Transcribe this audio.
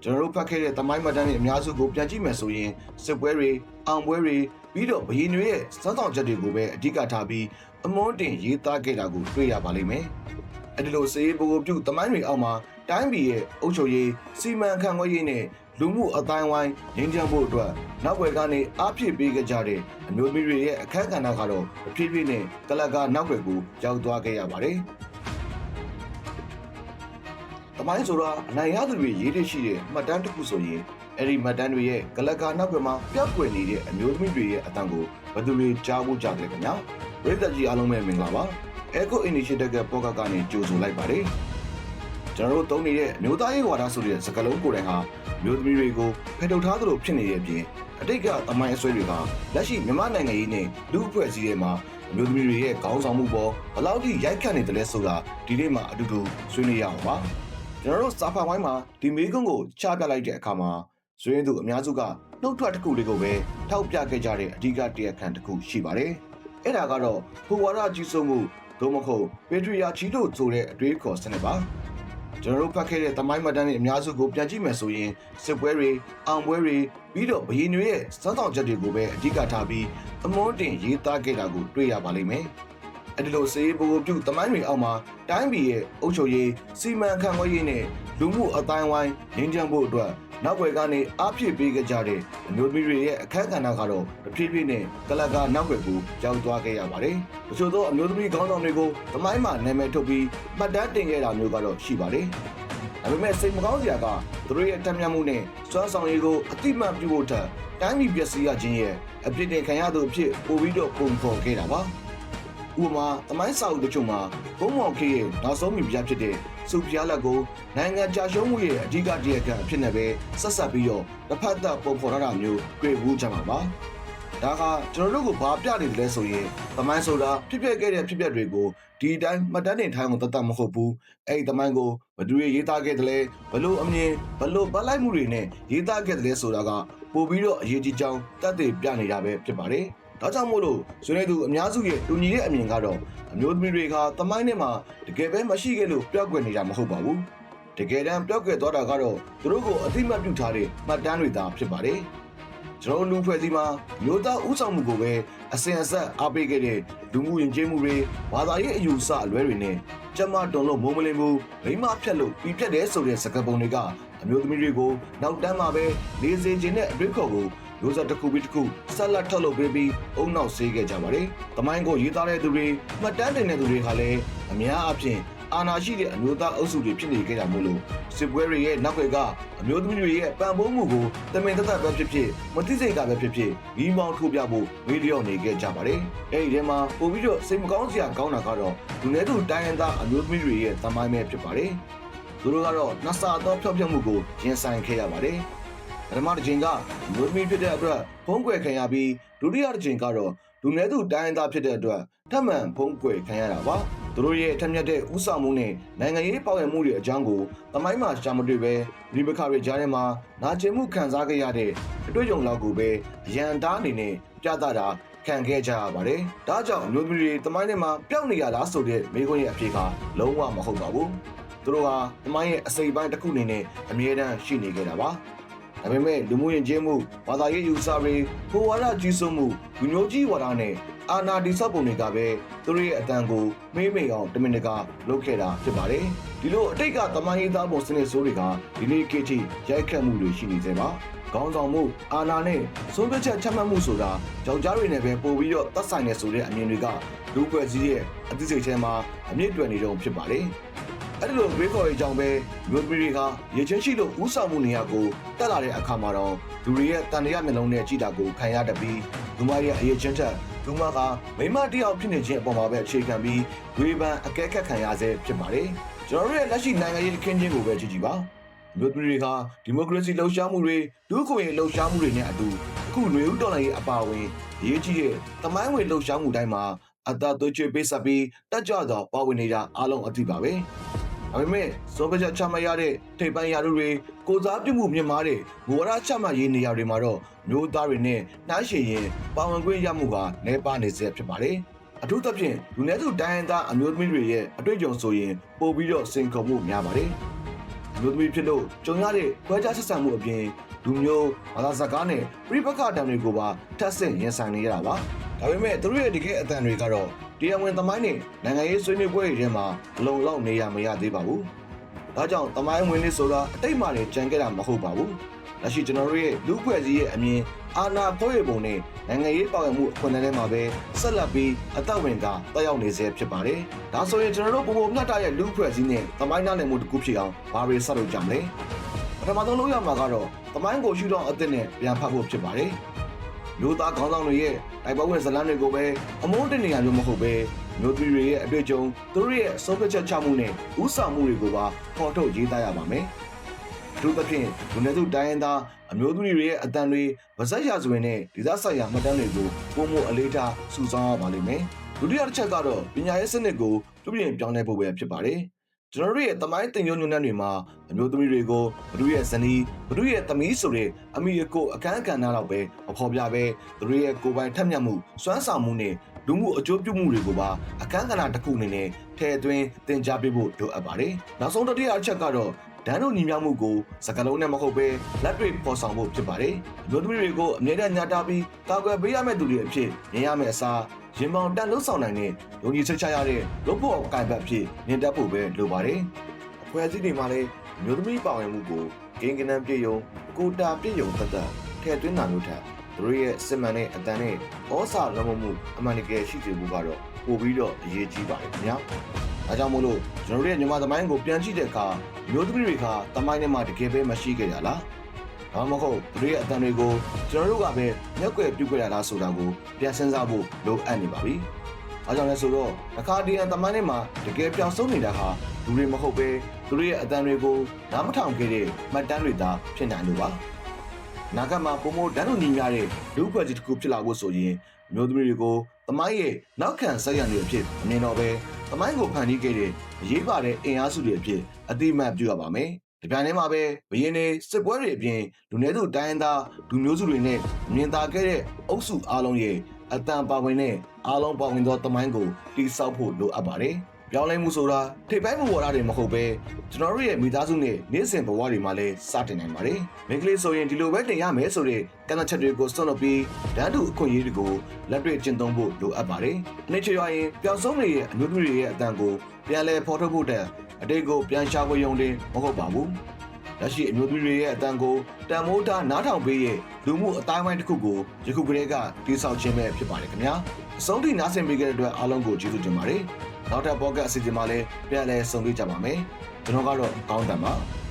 ကျွန်တော်တို့ဖတ်ခဲ့တဲ့သမိုင်းမှတ်တမ်းတွေအများစုကိုပြန်ကြည့်မယ်ဆိုရင်စစ်ပွဲတွေအောင်ပွဲတွေပြီးတော့ဘရင်တွေရဲ့စမ်းဆောင်ချက်တွေကိုပဲအဓိကထားပြီးအမွှန်းတင်ရေးသားခဲ့တာကိုတွေ့ရပါလိမ့်မယ်။အဲဒီလိုစေးပိုပြုသမိုင်းတွေအောက်မှာတိုင်းပြည်ရဲ့အုပ်ချုပ်ရေးစီမံခန့်ခွဲရေးနဲ့လူမှုအတိုင်းဝိုင်းငြိမ်းချမ်းဖို့အတွက်နောက်ွယ်ကနေအားဖြည့်ပေးကြတဲ့အမျိုးသမီးတွေရဲ့အခက်အခဲကတော့အဖြစ်ဖြစ်နဲ့ကလကနောက်ွယ်ကိုရောက်သွားခဲ့ရပါတယ်။သမိုင်းဆိုတာအနိုင်ရသူတွေရေးတဲ့ရှိတဲ့မှတ်တမ်းတစ်ခုဆိုရင်အဲ့ဒီမှတ်တမ်းတွေရဲ့ကလကနောက်ွယ်မှာပြတ်ပွင့်နေတဲ့အမျိုးသမီးတွေရဲ့အတန်ကိုဘယ်သူတွေကြားဖို့ကြတယ်ခင်ဗျာ။ပရိသတ်ကြီးအားလုံးပဲမင်္ဂလာပါ။ Echo Initiative ကပေါ်ကကနေကြိုဆိုလိုက်ပါတယ်။ကျွန်တော်တို့သုံးနေတဲ့အမျိုးသားရေးဝါဒဆိုတဲ့စကားလုံးကိုယ်တိုင်ဟာမျိုးသမီးတွေကိုဖယ်ထုတ်ထားသလိုဖြစ်နေတဲ့အပြင်အတိတ်ကသမိုင်းအဆွဲတွေကလက်ရှိမြန်မာနိုင်ငံရေးနဲ့လူ့အဖွဲ့အစည်းတွေမှာအမျိုးသမီးတွေရဲ့ခေါင်းဆောင်မှုပေါ်ဘယ်လောက်ထိရိုက်ခတ်နေတယ်လဲဆိုတာဒီနေ့မှအတူတူဆွေးနွေးရအောင်ပါကျွန်တော်တို့စာဖတ်ဝိုင်းမှာဒီမေးခွန်းကိုချပြလိုက်တဲ့အခါမှာဆွေးနွေးသူအများစုကနှုတ်ထွက်တစ်ခုလေးကိုပဲထောက်ပြခဲ့ကြတဲ့အဓိကတရားခံတစ်ခုရှိပါတယ်အဲ့ဒါကတော့ဘူဝါဒကြီးစိုးမှုသို့မဟုတ်ပက်ထရီယာချီလို့ဆိုတဲ့အတွေးခေါ်စနစ်ပါကျွန်တော်တို့ဖတ်ခဲ့တဲ့သမိုင်းမှတ်တမ်းတွေအများစုကိုပြန်ကြည့်မယ်ဆိုရင်စစ်ပွဲတွေအောင်ပွဲတွေပြီးတော့ဘရင်တွေရဲ့စမ်းဆောင်ချက်တွေကိုပဲအဓိကထားပြီးအမွှန်းတင်ရေးသားခဲ့တာကိုတွေ့ရပါလိမ့်မယ်။အဲဒီလိုစေးပိုပြုသမိုင်းတွေအောက်မှာတိုင်းပြည်ရဲ့အုပ်ချုပ်ရေးစီမံခန့်ခွဲရေးနဲ့လူမှုအတိုင်းဝိုင်းငြိမ်းချမ်းဖို့အတွက်နောက်ွယ်ကနေအားဖြည့်ပေးကြတဲ့အမျိုးသမီးတွေရဲ့အခက်အခဲကတော့တဖြည်းဖြည်းနဲ့ကလကနောက်ွယ်ကိုရောက်သွားခဲ့ရပါတယ်။တချို့သောအမျိုးသမီးခေါင်းဆောင်တွေကိုသမိုင်းမှာနာမည်ထုတ်ပြီးမှတ်တမ်းတင်ခဲ့တာမျိုးကတော့ရှိပါတယ်။ဒါပေမဲ့စိတ်မကောင်းစရာကသူတို့ရဲ့တက်မြတ်မှုနဲ့စွမ်းဆောင်ရည်ကိုအတိမတ်ပြုဖို့ထက်တိုင်းပြည်ပျက်စီးရခြင်းရဲ့အပြစ်တင်ခံရသူအဖြစ်ပိုပြီးတော့ပုံဖော်ခဲ့တာပါ။ဥပမာသမိုင်းစာအုပ်တချို့မှာဘုံမောင်ခေရဲ့နောက်ဆုံးမိဖုရားဖြစ်တဲ့စုဖျားလက်ကိုနိုင်ငံကြာရှုံးမှုရဲ့အဓိကတရားခံအဖြစ်နဲ့ပဲဆက်ဆက်ပြီးတော့တစ်ဖက်သက်ပုံဖော်ထားတာမျိုးတွေ့ဘူးကြမှာပါ။ဒါကကျွန်တော်တို့ကိုဘာပြနေတယ်လဲဆိုရင်သမိုင်းဆိုတာဖြစ်ပျက်ခဲ့တဲ့ဖြစ်ပျက်တွေကိုဒီအတိုင်းမှတ်တမ်းတင်ထားအောင်တတ်မဟုတ်ဘူး။အဲ့ဒီသမိုင်းကိုဘယ်သူတွေရေးသားခဲ့တယ်လဲဘလို့အမြင်ဘလို့ပတ်လိုက်မှုတွေနဲ့ရေးသားခဲ့တယ်လဲဆိုတာကပို့ပြီးတော့အရေးကြီးကြောင်းတတ်သိပြနေတာပဲဖြစ်ပါတယ်။ဒါကြောင့်မို့လို့ဆွေးနွေးသူအများစုရဲ့တူညီတဲ့အမြင်ကတော့အမျိုးသမီးတွေကသမိုင်းထဲမှာတကယ်ပဲမရှိခဲ့လို့ပျောက်ကွယ်နေတာမဟုတ်ပါဘူး။တကယ်တမ်းပျောက်ကွယ်သွားတာကတော့သူတို့ကိုအသိမှတ်ပြုထားတဲ့မှတ်တမ်းတွေသာဖြစ်ပါတယ်။ကျွန်တော်လူဖွဲ့စည်းမှာမျိုးသားဥဆောင်မှုကိုပဲအစဉ်အဆက်အားပေးခဲ့တဲ့လူမှုယဉ်ကျေးမှုတွေဘာသာရေးအယူအဆအလွဲတွေနဲ့ကျမတုံလို့မိုးမလင်းဘူးမိမဖြတ်လို့ပြီးပြတ်တယ်ဆိုတဲ့စကားပုံတွေကအမျိုးသမီးတွေကိုနောက်တန်းမှာပဲလေးစေခြင်းနဲ့အတွေ့ခေါ်ကိုမျိုးဆက်တစ်ခုပြီးတစ်ခုဆက်လက်ထုတ်လုပ်ပေးပြီးအုံနောက်ဆေးခဲ့ကြပါတယ်။သမိုင်းကိုရေးသားတဲ့သူတွေမှတ်တမ်းတင်တဲ့သူတွေကလည်းအများအပြားအာဏာရှိတဲ့အမျိုးသားအုပ်စုတွေဖြစ်နေကြတာမို့လို့စစ်ပွဲတွေရဲ့နောက်ွယ်ကအမျိုးသမီးတွေရဲ့ပံ့ပိုးမှုကိုတမင်သက်သက်ပဲဖြစ်ဖြစ်မသိစိတ်ကပဲဖြစ်ဖြစ်မိမောင်းထိုးပြဖို့မီဒီယာနေခဲ့ကြပါတယ်။အဲဒီထဲမှာပို့ပြီးတော့စိတ်မကောင်းစရာကောင်းတာကတော့လူနည်းသူတိုင်းရင်းသားအမျိုးသမီးတွေရဲ့သမိုင်းပဲဖြစ်ပါတယ်။သူတို့ကတော့နှဆာသောဖျောက်ဖျက်မှုကိုရင်ဆိုင်ခဲ့ရပါတယ်။ပထမတစ်ချိန်ကမျိုးသမီးဖြစ်တဲ့အတွက်ဖုံးကွယ်ခံရပြီးဒုတိယတစ်ချိန်ကတော့လူနည်းသူတိုင်းရင်းသားဖြစ်တဲ့အတွက်ထပ်မံဖုံးကွယ်ခံရတာပါသူတို့ရဲ့ထက်မြက်တဲ့ဥဆောင်မှုနဲ့နိုင်ငံရေးပေါဝင်မှုတွေအကြောင်းကိုသမိုင်းမှာရှာမတွေ့ပဲဒီပခါတွေကြားထဲမှာနာကျင်မှုခံစားခဲ့ရတဲ့အတွေ့အကြုံလောက်ကိုပဲအရန်တားအနေနဲ့ပြသတာခံခဲ့ကြရပါတယ်ဒါကြောင့်အမျိုးသမီးတွေသမိုင်းထဲမှာပျောက်နေရလားဆိုတဲ့မိခွန်းရဲ့အဖြေကလုံးဝမဟုတ်ပါဘူးသူတို့ဟာသမိုင်းရဲ့အစိပ်ပိုင်းတစ်ခုအနေနဲ့အမြဲတမ်းရှိနေခဲ့တာပါဒါပေမဲ့လူမှုယဉ်ကျေးမှုဘာသာရေးယူဆတွေဟိုဝါဒကြီးစိုးမှုလူမျိုးကြီးဝါဒနဲ့အာဏာတည်ဆောက်ပုံတွေကပဲသူတို့ရဲ့အတန်ကိုမေးမိန်အောင်တမင်တကာလုပ်ခဲ့တာဖြစ်ပါတယ်ဒီလိုအတိတ်ကသမိုင်းရေးသားပုံစနစ်ဆိုးတွေကဒီနေ့ခေတ်ထိရိုက်ခတ်မှုတွေရှိနေသေးပါခေါင်းဆောင်မှုအာဏာနဲ့ဆုံးဖြတ်ချက်ချမှတ်မှုဆိုတာကြောင်ကြားတွေနဲ့ပဲပို့ပြီးတော့သက်ဆိုင်နေဆိုတဲ့အမြင်တွေကလူ့ဖွဲ့စည်းရဲ့အသိစိတ်ထဲမှာအမြင့်တွယ်နေတော့ဖြစ်ပါတယ်အဲ့ဒီလိုဘေးခေါ်ရေးကြောင့်ပဲမျိုးသမီးတွေကရေချင်းရှိလို့ဥဆောင်မှုနေရာကိုတက်လာတဲ့အခါမှာတော့လူတွေရဲ့တန်တရားမျက်လုံးနဲ့ကြည့်တာကိုခံရတတ်ပြီးလူမရဲ့အရေးချင်းချက်လူမကမိမတယောက်ဖြစ်နေခြင်းအပေါ်မှာပဲအခြေခံပြီးဝေဖန်အကဲခတ်ခံရစေဖြစ်ပါတယ်ကျွန်တော်တို့ရဲ့လက်ရှိနိုင်ငံရေးအခင်းချင်းကိုပဲကြည့်ကြည့်ပါမျိုးသမီးတွေကဒီမိုကရေစီလှုပ်ရှားမှုတွေလူ့အခွင့်အရေးလှုပ်ရှားမှုတွေနဲ့အတူအခုຫນွေဦးတော်လှန်ရေးအပါအဝင်အရေးကြီးတဲ့သမိုင်းဝင်လှုပ်ရှားမှုတိုင်းမှာအသာသွေးချွေပေးဆက်ပြီးတက်ကြွသောပါဝင်နေတာအားလုံးအသိပါပဲဒါပေမဲ့စောပချက်ချမှတ်ရတဲ့ထိပ်ပိုင်းရာထူးတွေကိုစားပြုမှုမြင့်မားတဲ့မူဝါဒချမှတ်ရေးနေရာတွေမှာတော့မျိုးသားတွေနဲ့နှိုင်းယှဉ်ရင်ပါဝင်ခွင့်ရမှုကနည်းပါးနေစေဖြစ်ပါတယ်။အထူးသဖြင့်လူနည်းစုတိုင်းရင်းသားအမျိုးသမီးတွေရဲ့အတွေ့အကြုံဆိုရင်ပိုပြီးတော့စိန်ခေါ်မှုများပါတယ်။ မျိုးသမီးဖြစ်လို့ကြုံရတဲ့ခွဲခြားဆက်ဆံမှုအပြင်လူမျိုးဘာသာစကားနဲ့ပြိပက္ခတံတွေကိုပါထပ်ဆင့်ရင်ဆိုင်နေရတာပါဒါပေမဲ့သူတို့ရဲ့တကယ်အတန်တွေကတော့တရားဝင်သမိုင်းနဲ့နိုင်ငံရေးဆွေးနွေးပွဲတွေထဲမှာအလုံးလောက်နေရမရသေးပါဘူးဒါကြောင့်သမိုင်းဝင်လေးဆိုတာအတိတ်မှလည်းကြံခဲ့တာမဟုတ်ပါဘူးလက်ရှိကျွန်တော်တို့ရဲ့လူ့ဖွဲ့စည်းရဲ့အမြင်အာဏာခွဲရပုံနဲ့နိုင်ငံရေးပါဝင်မှုအခွင့်အရေးမှာပဲဆက်လက်ပြီးအသက်ဝင်ကတက်ရောက်နေစေဖြစ်ပါတယ်။ဒါဆိုရင်ကျွန်တော်တို့ပုံပုံမြတ်တာရဲ့လူ့ဖွဲ့စည်းနဲ့သမိုင်းနားလည်မှုတစ်ခုဖြစ်အောင်ဘာတွေဆက်လုပ်ကြမလဲ။ပထမဆုံးလုပ်ရမှာကတော့သမိုင်းကိုရှုထောင့်အသစ်နဲ့ပြန်ဖတ်ဖို့ဖြစ်ပါတယ်။လူသားခေါင်းဆောင်တွေရဲ့တိုက်ပွဲဝင်ဇာတ်လမ်းတွေကိုပဲအမုန်းတင်နေရမျိုးမဟုတ်ပဲမျိုးသမီးတွေရဲ့အတွေ့အကြုံသူတို့ရဲ့ဆုံးဖြတ်ချက်ချမှုနဲ့ဥဆောင်မှုတွေကိုပါဖော်ထုတ်ရေးသားရပါမယ်။သူတို့ဖြင့်လူနည်းစုတိုင်းရင်းသားအမျိုးသမီးတွေရဲ့အတန်တွေဗဇက်ရာဇဝင်နဲ့ဒေသဆိုင်ရာမှတ်တမ်းတွေကိုပုံမှန်အလေးထားစုဆောင်းရပါလိမ့်မယ်။ဒုတိယတစ်ချက်ကတော့ပညာရေးစနစ်ကိုပြုပြင်ပြောင်းလဲဖို့ပဲဖြစ်ပါတယ်။ကျွန်တော်တို့ရဲ့သမိုင်းသင်ရိုးညွှန်တမ်းတွေမှာအမျိုးသမီးတွေကိုဘ누구ရဲ့ဇနီးဘ누구ရဲ့သမီးဆိုတဲ့အမိအကိုအခန်းကဏ္ဍတော့ပဲမဖော်ပြပဲသူတို့ရဲ့ကိုယ်ပိုင်ထက်မြက်မှုစွမ်းဆောင်မှုနဲ့လူမှုအကျိုးပြုမှုတွေကိုပါအခန်းကဏ္ဍတစ်ခုအနေနဲ့ထည့်သွင်းသင်ကြားပေးဖို့လိုအပ်ပါတယ်။နောက်ဆုံးတစ်ချက်အချက်ကတော့ဒန်းတို့ညီမျှမှုကိုစကားလုံးနဲ့မဟုတ်ပဲလက်တွေ့ပေါ်ဆောင်ဖို့ဖြစ်ပါတယ်။လူသမီးတွေကိုအမြဲတမ်းညှာတာပြီးကာကွယ်ပေးရမယ့်သူတွေအဖြစ်မြင်ရမယ့်အစားရင်ပေါင်တန်လှုပ်ဆောင်နိုင်တဲ့ယုံကြည်စိတ်ချရတဲ့လုပ်ဖို့အကန့်အသတ်ဖြစ်မြင်တတ်ဖို့ပဲလိုပါတယ်။အဖွဲ့အစည်းတွေမှာလည်းမျိုးသမီးပါဝင်မှုကိုဂိမ်းကနန်းပြည့်ယုံကိုတာပြည့်ယုံသက်သက်ထည့်သွင်းတာမျိုးထက်သူတို့ရဲ့စစ်မှန်တဲ့အတန်နဲ့ဩစာလုံးမှုအမှန်တကယ်ရှိစေဖို့ကတော့ပိုပြီးတော့အရေးကြီးပါတယ်ခင်ဗျာ။ဒါကြောင့်မို့လို့ကျွန်တော်တို့ရဲ့မြန်မာသမိုင်းကိုပြန်ကြည့်တဲ့အခါမျိုးသမီးတွေကသမိုင်းထဲမှာတကယ်ပဲမရှိခဲ့ကြလား။ဒါမှမဟုတ်သူတို့ရဲ့အတန်တွေကိုကျွန်တော်တို့ကပဲမျက်ကွယ်ပြုတ်ခဲ့ရလားဆိုတာကိုပြန်စဉ်းစားဖို့လိုအပ်နေပါပြီ။အားကြောင့်လဲဆိုတော့အခါတည်းသမိုင်းထဲမှာတကယ်ပြောင်းဆုံးနေတာဟာလူတွေမဟုတ်ပဲသူတို့ရဲ့အတန်တွေကိုနားမထောင်ခဲ့တဲ့မှတ်တမ်းတွေသာဖြစ်နိုင်လို့ပါ။နာဂတ်မှာပုံမဒန်းလူညီများတဲ့လူ့ဖွဲ့စည်းတစ်ခုဖြစ်လာဖို့ဆိုရင်မျိုးသမီးတွေကိုသမိုင်းရဲ့နောက်ခံဆက်ရံတွေအဖြစ်အမြင်တော့ပဲသမိုင်းကိုဖန်တီးခဲ့တဲ့အရေးပါတဲ့အင်အားစုတွေအဖြစ်အတိအမှတ်ပြုရပါမယ်။ဒီပြန်ထဲမှာပဲဘရင်တွေစစ်ပွဲတွေအပြင်လူနည်းစုတိုင်းရင်းသားလူမျိုးစုတွေနဲ့မြင်သာခဲ့တဲ့အုပ်စုအားလုံးရဲ့အတန်ပါဝင်တဲ့အားလုံးပါဝင်သောသမိုင်းကိုတည်ဆောက်ဖို့လိုအပ်ပါတယ်။ပြောင်းလဲမှုဆိုတာထိပ်ပိုင်းမှုဝါဒတွေမဟုတ်ပဲကျွန်တော်တို့ရဲ့မိသားစုနဲ့နေ့စဉ်ဘဝတွေမှာလည်းစတင်နိုင်ပါတယ်။မိန်းကလေးဆိုရင်ဒီလိုပဲတင်ရမယ်ဆိုတဲ့ကန့်သတ်ချက်တွေကိုစွန့်လွှတ်ပြီးဓာတ်တူအခွင့်အရေးတွေကိုလက်တွေ့ကျင့်သုံးဖို့လိုအပ်ပါတယ်။နေ့ချရွာရင်ပျောက်ဆုံးနေတဲ့အမျိုးသမီးတွေရဲ့အတန်ကိုပြန်လည်ဖော်ထုတ်ဖို့တဲ့အတိတ်ကိုပြန်ရှာဖွေရုံတင်မဟုတ်ပါဘူး။လက်ရှိအမျိုးသမီးတွေရဲ့အတန်ကိုတန်မိုးထားနားထောင်ပေးရဲ့လူမှုအတိုင်းအဝိုင်းတစ်ခုကိုယခုကတည်းကတည်ဆောက်ခြင်းပဲဖြစ်ပါတယ်ခင်ဗျာ။အဆုံးထိနားဆင်ပေးခဲ့တဲ့အတွက်အားလုံးကိုကျေးဇူးတင်ပါတယ်။နောက်ထပ် podcast အစီအစဉ်မှာလည်းပြန်လည်ဆုံတွေ့ကြပါမယ်။ကျွန်တော်ကတော့ကောင်းတန်ပါ။